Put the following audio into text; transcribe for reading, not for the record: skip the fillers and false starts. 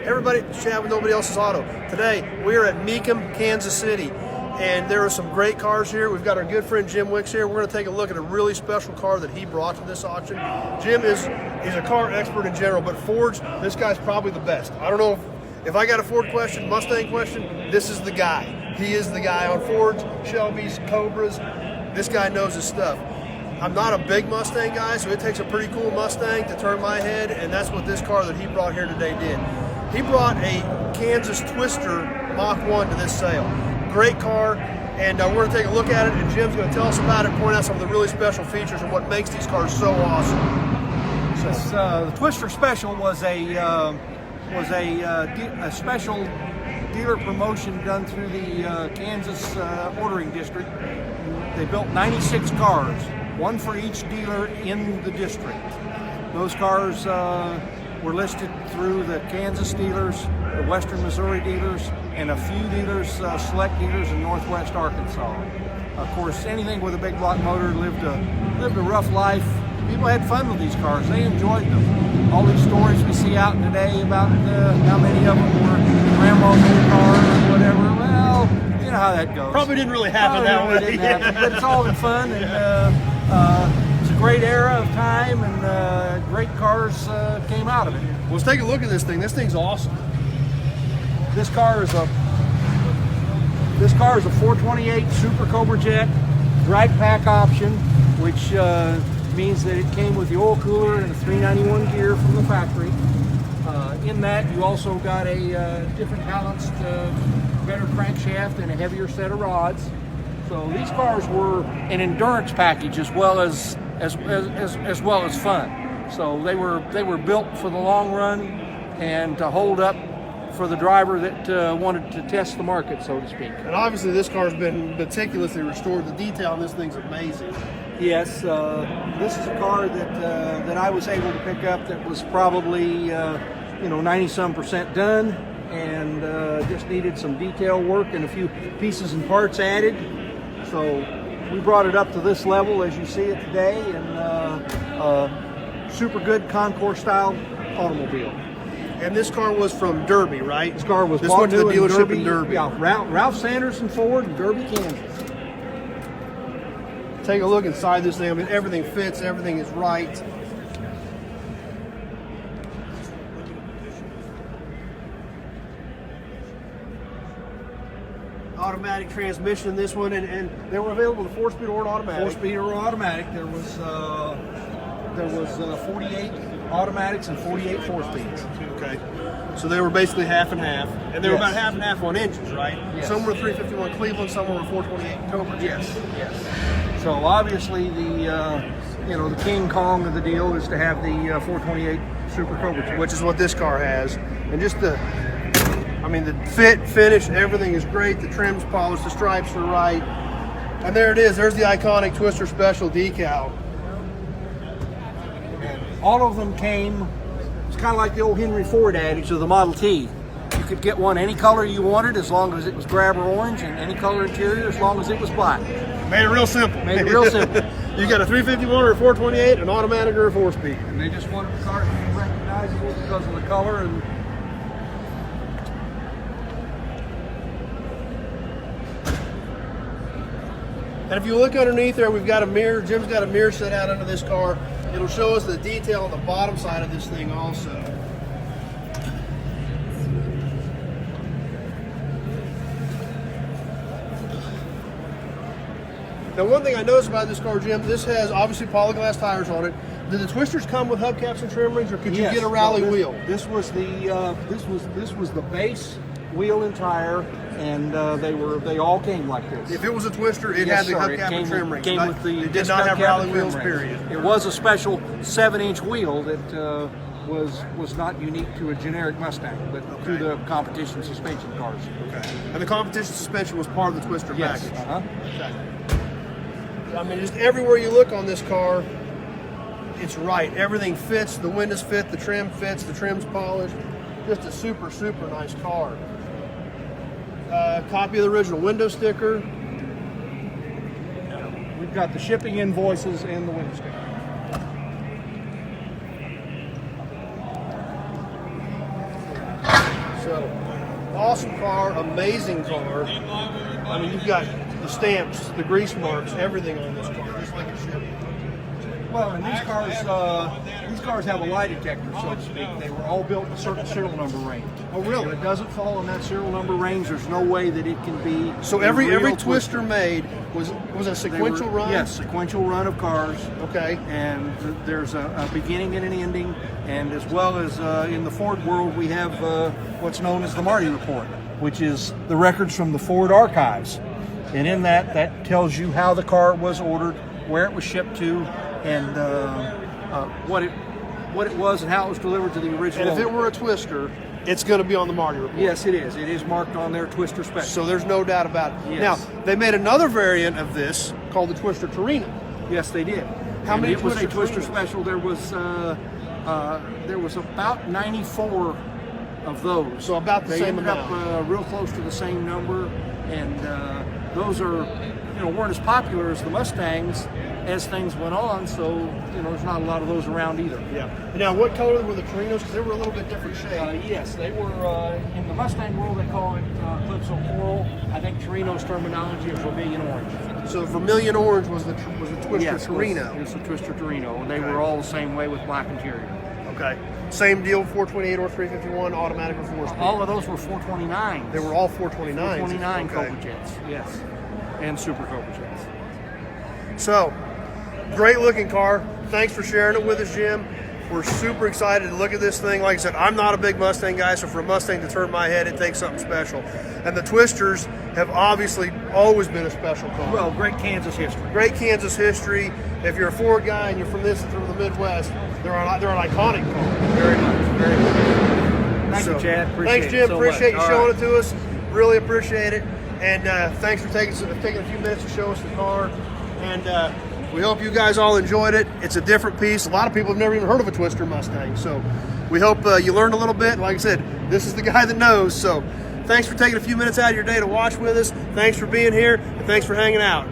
Everybody, chat with Nobody Else's Auto. Today, we are at Mecum, Kansas City, and there are some great cars here. We've got our good friend Jim Wicks here. We're going to take a look at a really special car that he brought to this auction. Jim is a car expert in general, but Fords, this guy's probably the best. I don't know if I got a Ford question, Mustang question, this is the guy. He is the guy on Fords, Chevys, Cobras. This guy knows his stuff. I'm not a big Mustang guy, so it takes a pretty cool Mustang to turn my head, and that's what this car that he brought here today did. He brought a Kansas Twister Mach 1 to this sale. Great car, and we're going to take a look at it, and Jim's going to tell us about it, point out some of the really special features and what makes these cars so awesome. The Twister Special was a special dealer promotion done through the Kansas ordering district. They built 96 cars, one for each dealer in the district. Those cars were listed through the Kansas dealers, the Western Missouri dealers, and a few dealers, select dealers in Northwest Arkansas. Of course, anything with a big block motor lived a rough life. People had fun with these cars. They enjoyed them. All these stories we see out today about how many of them were grandma's old car or whatever. Well, you know how that goes. Probably didn't really happen that way. But it's all in fun, and it's a great era of time, and great cars came out of it. Well, let's take a look at this thing. This thing's awesome. This car is a 428 Super Cobra Jet drag pack option, which means that it came with the oil cooler and a 391 gear from the factory. In that, you also got a different balanced, better crankshaft and a heavier set of rods. So these cars were an endurance package as well as fun. So they were built for the long run and to hold up for the driver that wanted to test the market, so to speak. And obviously, this car's been meticulously restored. The detail on this thing's amazing. Yes, this is a car that I was able to pick up that was probably 90-some% done, and just needed some detail work and a few pieces and parts added. So we brought it up to this level as you see it today, and super good concours style automobile. And this car was from Derby, right? This car was bought to the dealership in Derby. Yeah, Ralph Sanderson Ford in Derby, Kansas. Take a look inside this thing. I mean, everything fits, everything is right. Automatic transmission in this one, and they were available to 4-speed or an automatic. 4-speed or automatic. There was 48 automatics and 48 4-speeds. Okay, so they were basically half and half, and they were about half and half on engines, right? Yes. Some were 351 Cleveland, some were 428 Cobra. Yes. So obviously the King Kong of the deal is to have the 428 Super Cobra, which is what this car has, and just the fit, finish, everything is great. The trim's polished, the stripes are right, and there it is. There's the iconic Twister Special decal. All of them came, it's kind of like the old Henry Ford adage of the Model T. You could get one any color you wanted as long as it was grab or orange, and any color interior as long as it was black. Made it real simple. You got a 351 or a 428, an automatic or a 4-speed. And they just wanted the car to be recognizable because of the color. And if you look underneath there, we've got a mirror. Jim's got a mirror set out under this car. It'll show us the detail on the bottom side of this thing also. Now, one thing I noticed about this car, Jim, this has obviously polyglass tires on it. Did the Twisters come with hubcaps and trim rings, or could you get a rally wheel? This was the base wheel and tire, and they all came like this. If it was a Twister, it had the hubcap and trim rings. It did not have rally wheels, period. It was a special 7-inch wheel that was not unique to a generic Mustang, but to the competition suspension cars. Okay. And the competition suspension was part of the Twister package. Okay. I mean, just everywhere you look on this car, it's right. Everything fits. The windows fit. The trim fits. The trim's polished. Just a super, super nice car. Copy of the original window sticker. We've got the shipping invoices and the window sticker. So, awesome car, amazing car. I mean, you've got the stamps, the grease marks, everything on this car, just like it should be. Well, and these cars have a lie detector, so to speak. They were all built in a certain serial number range. Oh, really? If it doesn't fall in that serial number range, there's no way that it can be. So every twister made was a sequential run? Yes, sequential run of cars. Okay. And there's a beginning and an ending, and as well as in the Ford world, we have what's known as the Marty Report, which is the records from the Ford archives. And in that tells you how the car was ordered, where it was shipped to, and what it was and how it was delivered to the original. And if it were a twister, it's going to be on the Marty Report. Yes, it is. It is marked on their Twister Special. So there's no doubt about it. Yes. Now, they made another variant of this called the Twister Torino. Yes, they did. How many it was a Twister Twister Special. There was about 94 of those. So about the they same ended amount. up real close to the same number, and those are, weren't as popular as the Mustangs as things went on. So there's not a lot of those around either. Yeah. Now, what color were the Torinos? Because they were a little bit different shade. Yes, they were in the Mustang world. They call it Calypso Coral. I think Torino's terminology is vermilion orange. So vermilion orange was the Twister Yes, Torino. It's the Twister Torino, and they were all the same way with black interior. Okay. Same deal, 428 or 351, automatic or four-speed. All of those were 429s. They were all 429s. 429 Okay. Cobra Jets, yes, and Super Cobra Jets. So, great looking car. Thanks for sharing it with us, Jim. We're super excited to look at this thing. Like I said, I'm not a big Mustang guy, so for a Mustang to turn my head, it takes something special. And the Twisters have obviously always been a special car. Well, great Kansas history. Great Kansas history. If you're a Ford guy and you're from the Midwest, they're an iconic car. Very much, very much. Thank you, Chad. Appreciate Thanks, Jim. it so Appreciate much. you All showing right. it to us. Really appreciate it. And thanks for taking a few minutes to show us the car. And we hope you guys all enjoyed it. It's a different piece. A lot of people have never even heard of a Twister Mustang. So we hope you learned a little bit. Like I said, this is the guy that knows. So thanks for taking a few minutes out of your day to watch with us. Thanks for being here. And thanks for hanging out.